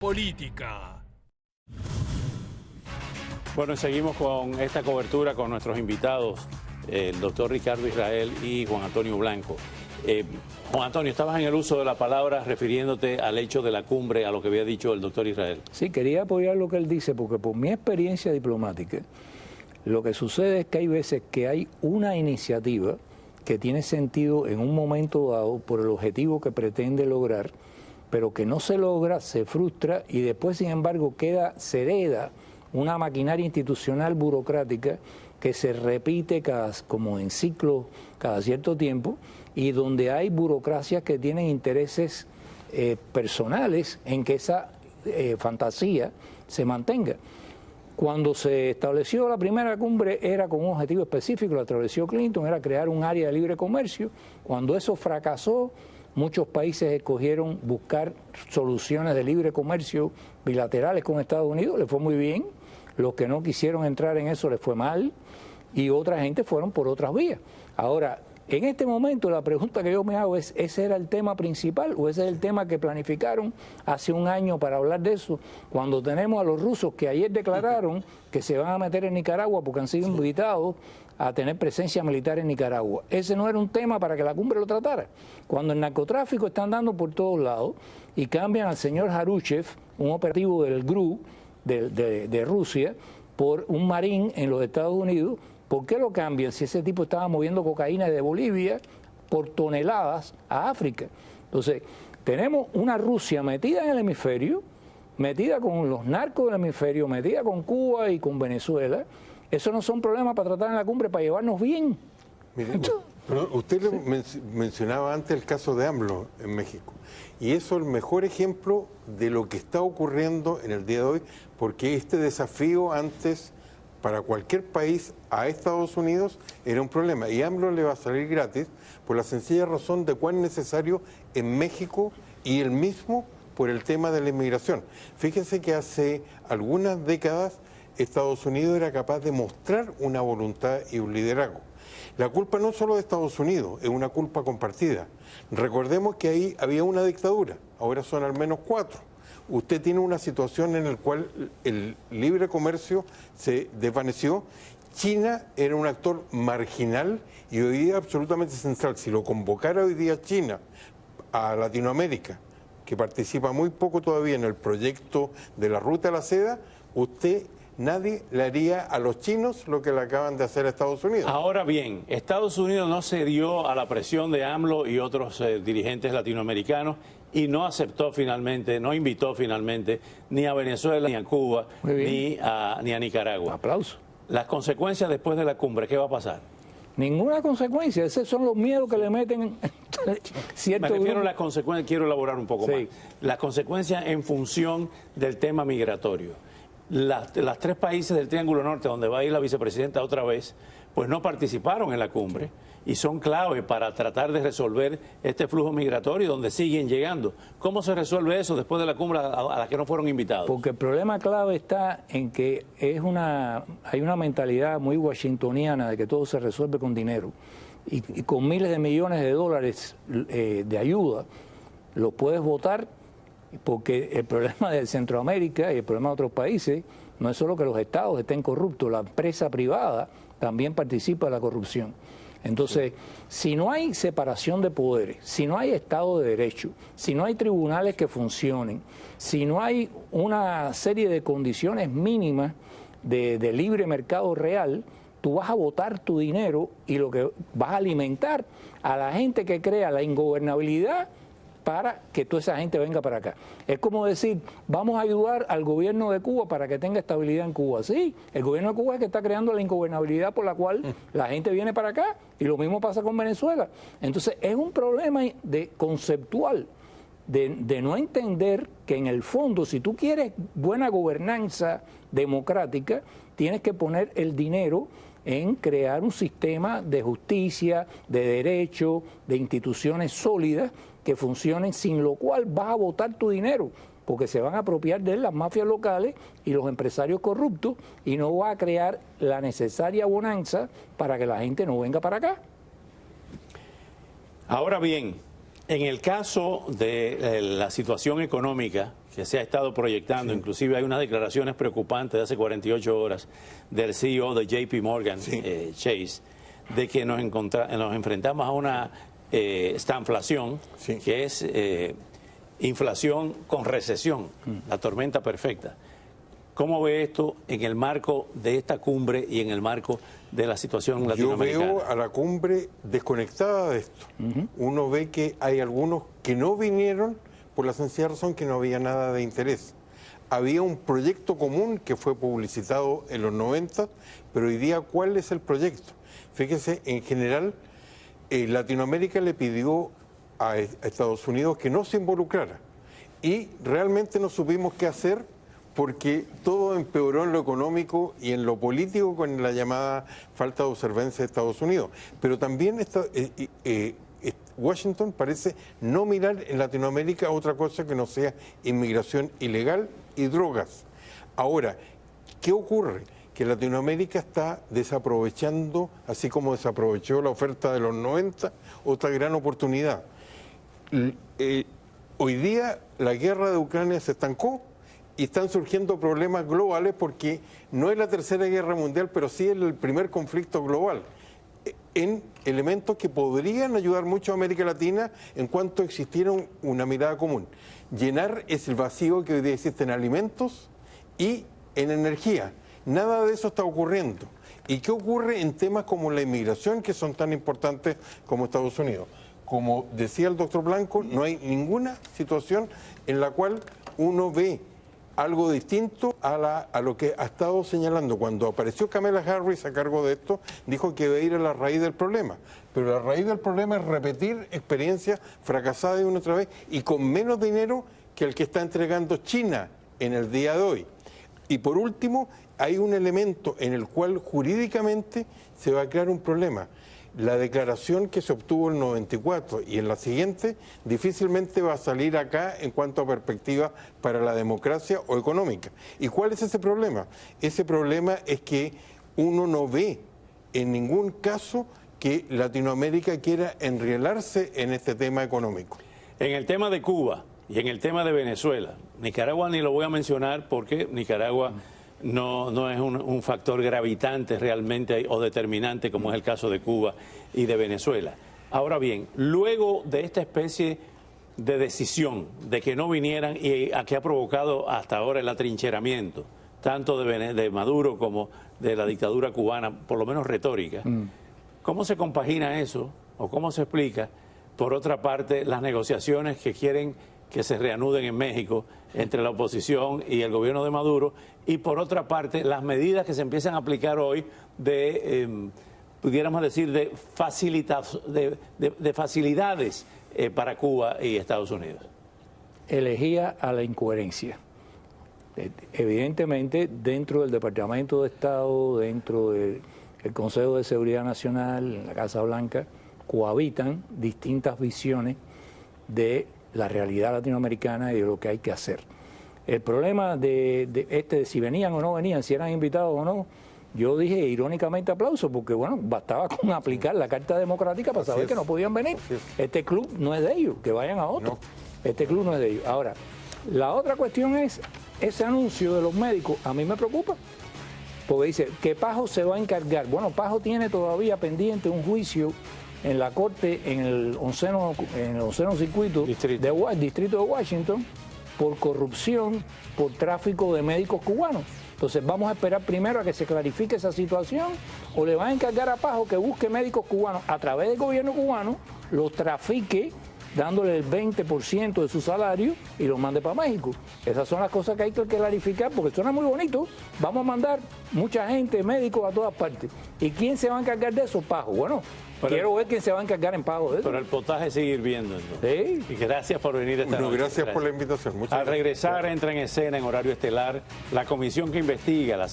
política. Bueno, seguimos con esta cobertura con nuestros invitados, el doctor Ricardo Israel y Juan Antonio Blanco. Juan Antonio, estabas en el uso de la palabra refiriéndote al hecho de la cumbre, a lo que había dicho el doctor Israel. Sí, quería apoyar lo que él dice, porque por mi experiencia diplomática, lo que sucede es que hay veces que hay una iniciativa que tiene sentido en un momento dado por el objetivo que pretende lograr, pero que no se logra, se frustra y después, sin embargo, se hereda una maquinaria institucional burocrática que se repite como en ciclos cada cierto tiempo y donde hay burocracias que tienen intereses personales en que esa fantasía se mantenga. Cuando se estableció la primera cumbre era con un objetivo específico, lo estableció Clinton, era crear un área de libre comercio. Cuando eso fracasó, muchos países escogieron buscar soluciones de libre comercio bilaterales con Estados Unidos, le fue muy bien. Los que no quisieron entrar en eso les fue mal y otra gente fueron por otras vías. Ahora, en este momento la pregunta que yo me hago es, ¿ese era el tema principal o ese es el tema que planificaron hace un año para hablar de eso? Cuando tenemos a los rusos que ayer declararon que se van a meter en Nicaragua porque han sido invitados a tener presencia militar en Nicaragua. Ese no era un tema para que la cumbre lo tratara. Cuando el narcotráfico está andando por todos lados y cambian al señor Haruchev, un operativo del GRU de Rusia, por un marín en los Estados Unidos, ¿por qué lo cambian si ese tipo estaba moviendo cocaína de Bolivia por toneladas a África? Entonces, tenemos una Rusia metida en el hemisferio, metida con los narcos del hemisferio, metida con Cuba y con Venezuela. Eso no son problemas para tratar en la cumbre, para llevarnos bien. Mire, pero usted mencionaba antes el caso de AMLO en México. Y eso es el mejor ejemplo de lo que está ocurriendo en el día de hoy, porque este desafío antes para cualquier país a Estados Unidos era un problema. Y AMLO le va a salir gratis por la sencilla razón de cuán necesario en México y el mismo por el tema de la inmigración. Fíjense que hace algunas décadas Estados Unidos era capaz de mostrar una voluntad y un liderazgo. La culpa no solo de Estados Unidos, es una culpa compartida. Recordemos que ahí había una dictadura, ahora son al menos 4. Usted tiene una situación en la cual el libre comercio se desvaneció. China era un actor marginal y hoy día absolutamente central. Si lo convocara hoy día China a Latinoamérica, que participa muy poco todavía en el proyecto de la Ruta de la Seda, nadie le haría a los chinos lo que le acaban de hacer a Estados Unidos. Ahora bien, Estados Unidos no cedió a la presión de AMLO y otros dirigentes latinoamericanos y no aceptó finalmente, no invitó finalmente ni a Venezuela, ni a Cuba, ni a Nicaragua. Aplauso. Las consecuencias después de la cumbre, ¿qué va a pasar? Ninguna consecuencia, esos son los miedos que le meten cierto Me refiero grupo. a las consecuencias, quiero elaborar un poco más. Las consecuencias en función del tema migratorio. Las 3 países del Triángulo Norte, donde va a ir la vicepresidenta otra vez, pues no participaron en la cumbre y son clave para tratar de resolver este flujo migratorio donde siguen llegando. ¿Cómo se resuelve eso después de la cumbre a la que no fueron invitados? Porque el problema clave está en que hay una mentalidad muy washingtoniana de que todo se resuelve con dinero y con miles de millones de dólares de ayuda lo puedes votar. Porque el problema de Centroamérica y el problema de otros países no es solo que los estados estén corruptos, la empresa privada también participa de la corrupción. Entonces, si no hay separación de poderes, si no hay Estado de Derecho, si no hay tribunales que funcionen, si no hay una serie de condiciones mínimas de libre mercado real, tú vas a botar tu dinero y lo que vas a alimentar a la gente que crea la ingobernabilidad para que toda esa gente venga para acá. Es como decir, vamos a ayudar al gobierno de Cuba para que tenga estabilidad en Cuba. Sí, el gobierno de Cuba es que está creando la ingobernabilidad por la cual la gente viene para acá y lo mismo pasa con Venezuela. Entonces es un problema conceptual de no entender que en el fondo, si tú quieres buena gobernanza democrática, tienes que poner el dinero en crear un sistema de justicia, de derecho, de instituciones sólidas que funcionen, sin lo cual vas a botar tu dinero, porque se van a apropiar de él las mafias locales y los empresarios corruptos y no va a crear la necesaria bonanza para que la gente no venga para acá. Ahora bien, en el caso de la situación económica que se ha estado proyectando, inclusive hay unas declaraciones preocupantes de hace 48 horas del CEO de JP Morgan, Chase, de que nos enfrentamos a una estanflación, que es inflación con recesión, la tormenta perfecta. ¿Cómo ve esto en el marco de esta cumbre y en el marco de la situación latinoamericana? Yo veo a la cumbre desconectada de esto. Uno ve que hay algunos que no vinieron por la sencilla razón que no había nada de interés. Había un proyecto común que fue publicitado en los 90, pero hoy día, ¿cuál es el proyecto? Fíjese, en general, Latinoamérica le pidió a Estados Unidos que no se involucrara y realmente no supimos qué hacer porque todo empeoró en lo económico y en lo político con la llamada falta de observancia de Estados Unidos. Pero también Washington parece no mirar en Latinoamérica otra cosa que no sea inmigración ilegal y drogas. Ahora, ¿qué ocurre? Que Latinoamérica está desaprovechando, así como desaprovechó la oferta de los 90, otra gran oportunidad. Hoy día la guerra de Ucrania se estancó y están surgiendo problemas globales porque no es la tercera guerra mundial, pero sí es el primer conflicto global, en elementos que podrían ayudar mucho a América Latina en cuanto existiera una mirada común. Llenar el vacío que hoy día existe en alimentos y en energía. Nada de eso está ocurriendo. ¿Y qué ocurre en temas como la inmigración, que son tan importantes como Estados Unidos? Como decía el doctor Blanco, no hay ninguna situación en la cual uno ve algo distinto a lo que ha estado señalando. Cuando apareció Kamala Harris a cargo de esto, dijo que iba a ir a la raíz del problema. Pero la raíz del problema es repetir experiencias fracasadas de una otra vez y con menos dinero que el que está entregando China en el día de hoy. Y por último, hay un elemento en el cual jurídicamente se va a crear un problema. La declaración que se obtuvo en el 94 y en la siguiente difícilmente va a salir acá en cuanto a perspectiva para la democracia o económica. ¿Y cuál es ese problema? Ese problema es que uno no ve en ningún caso que Latinoamérica quiera enrielarse en este tema económico. En el tema de Cuba y en el tema de Venezuela, Nicaragua ni lo voy a mencionar porque Nicaragua no es un factor gravitante realmente o determinante como es el caso de Cuba y de Venezuela. Ahora bien, luego de esta especie de decisión de que no vinieran y a que ha provocado hasta ahora el atrincheramiento, tanto de Maduro como de la dictadura cubana, por lo menos retórica, ¿cómo se compagina eso o cómo se explica, por otra parte, las negociaciones que quieren que se reanuden en México entre la oposición y el gobierno de Maduro, y por otra parte las medidas que se empiezan a aplicar hoy pudiéramos decir, de facilidades para Cuba y Estados Unidos? Elegía a la incoherencia. Evidentemente, dentro del Departamento de Estado, dentro del Consejo de Seguridad Nacional, en la Casa Blanca, cohabitan distintas visiones de la realidad latinoamericana y de lo que hay que hacer. El problema de si venían o no venían, si eran invitados o no, yo dije irónicamente aplauso, porque bueno, bastaba con aplicar la Carta Democrática para saber que no podían venir. Este club no es de ellos, que vayan a otro. Este club no es de ellos. Ahora, la otra cuestión es, ese anuncio de los médicos, a mí me preocupa, porque dice que Pajo se va a encargar. Bueno, Pajo tiene todavía pendiente un juicio en la corte, en el 11º circuito del distrito de Washington, por corrupción, por tráfico de médicos cubanos. Entonces vamos a esperar primero a que se clarifique esa situación, o le van a encargar a Pajo que busque médicos cubanos a través del gobierno cubano, los trafique dándole el 20% de su salario y los mande para México. Esas son las cosas que hay que clarificar, porque suena muy bonito. Vamos a mandar mucha gente, médicos a todas partes. ¿Y quién se va a encargar de eso? Pajo. Bueno, quiero ver quién se va a encargar en Pajo de eso. Pero el potaje sigue hirviendo, entonces. Sí. Y gracias por venir esta noche. Gracias por la invitación. Muchas Al regresar, entra en escena en horario estelar la comisión que investiga las